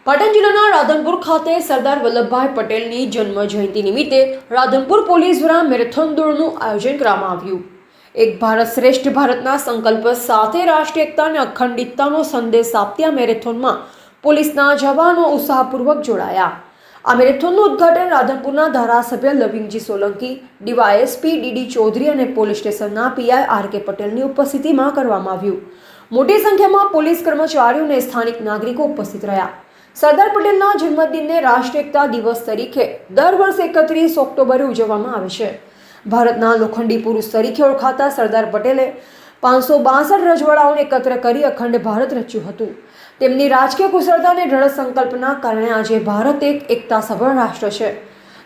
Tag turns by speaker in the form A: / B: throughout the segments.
A: પાટણ જિલ્લાના રાધનપુર ખાતે સરદાર વલ્લભભાઈ પટેલની જન્મ જયંતિ નિમિત્તે રાધનપુર પોલીસ દ્વારા મેરેથોન દોડનું આયોજન કરવામાં આવ્યું। એક ભારત શ્રેષ્ઠ ભારતના સંકલ્પ સાથે રાષ્ટ્રીય એકતા અને અખંડિતતાનો સંદેશ આપતી આ મેરેથોનમાં પોલીસના જવાનો ઉત્સાહપૂર્વક જોડાયા। આ મેરેથોનનું ઉદ્ઘાટન રાધનપુરના ધારાસભ્ય લવિંગજી સોલંકી, ડીવાયએસપી ડીડી ચૌધરી અને પોલીસ સ્ટેશનના પીઆઈ આર.કે. પટેલની ઉપસ્થિતિમાં કરવામાં આવ્યું। મોટી સંખ્યામાં પોલીસ કર્મચારીઓ અને સ્થાનિક નાગરિકો ઉપસ્થિત રહ્યા। સરદાર પટેલના જન્મદિનને રાષ્ટ્રીય એકતા દિવસ તરીકે દર વર્ષે 31 ઓક્ટોબરે ઉજવવામાં આવે છે। ભારતના લોખંડી પુરુષ તરીકે ઓળખાતા સરદાર પટેલે 562 રજવાડાઓને એકત્ર કરી અખંડ ભારત રચ્યું હતું। તેમની રાજકીય કુશળતા અને દ્રઢ સંકલ્પના કારણે આજે ભારત એક એકતાસભર રાષ્ટ્ર છે।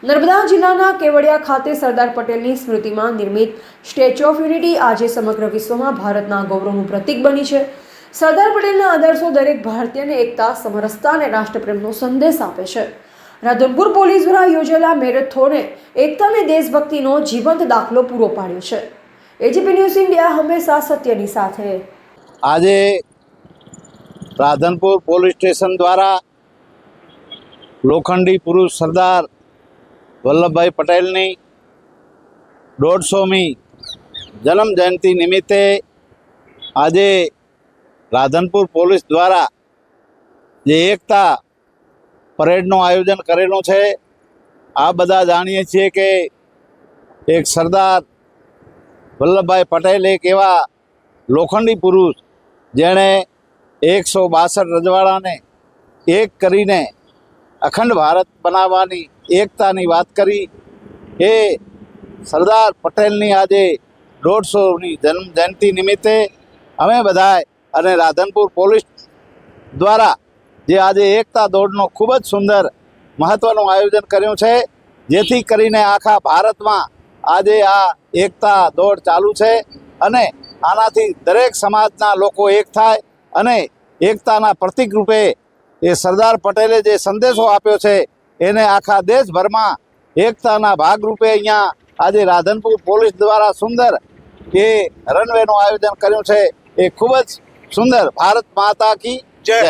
A: નર્મદા જિલ્લાના કેવડિયા ખાતે સરદાર પટેલની સ્મૃતિમાં નિર્મિત સ્ટેચ્યુ ઓફ યુનિટી આજે સમગ્ર વિશ્વમાં ભારતના ગૌરવનું પ્રતીક બની છે। સરદાર પટેલના આદર્શો દરેક ભારતીયને એકતા, સમરસતા અને રાષ્ટ્રપ્રેમનો સંદેશ આપે છે। રાધનપુર પોલીસ દ્વારા યોજેલા મેરેથોને એકતા અને દેશભક્તિનો જીવંત દાખલો પૂરો પાડ્યો છે। એજીપી ન્યૂઝ ઇન્ડિયા હંમેશા સત્યની સાથે।
B: આજે રાધનપુર પોલીસ સ્ટેશન દ્વારા લોખંડી પુરુષ સરદાર વલ્લભભાઈ પટેલની 150મી જન્મ જયંતિ નિમિત્તે આજે રાધનપુર પોલીસ દ્વારા જે એકતા પરેડનું આયોજન કરેલું છે। આ બધા જાણીએ છીએ કે એક સરદાર વલ્લભભાઈ પટેલ એક એવા લોખંડી પુરુષ જેણે 162 રજવાડાને એક કરીને અખંડ ભારત બનાવવાની એકતાની વાત કરી। એ સરદાર પટેલની આજે 150મી જન્મ જયંતિ નિમિત્તે અમે બધાએ અને રાધનપુર પોલીસ દ્વારા જે આજે એકતા દોડનો ખૂબ જ સુંદર મહત્ત્વનું આયોજન કર્યું છે, જેથી કરીને આખા ભારતમાં આજે આ એકતા દોડ ચાલુ છે અને આનાથી દરેક સમાજના લોકો એક થાય અને એકતાના પ્રતીક રૂપે એ સરદાર પટેલે જે સંદેશો આપ્યો છે એને આખા દેશભરમાં એકતાના ભાગરૂપે અહીંયા આજે રાધનપુર પોલીસ દ્વારા સુંદર એ રનવેનું આયોજન કર્યું છે। એ ખૂબ જ સુંદર। ભારત માતા કી જય।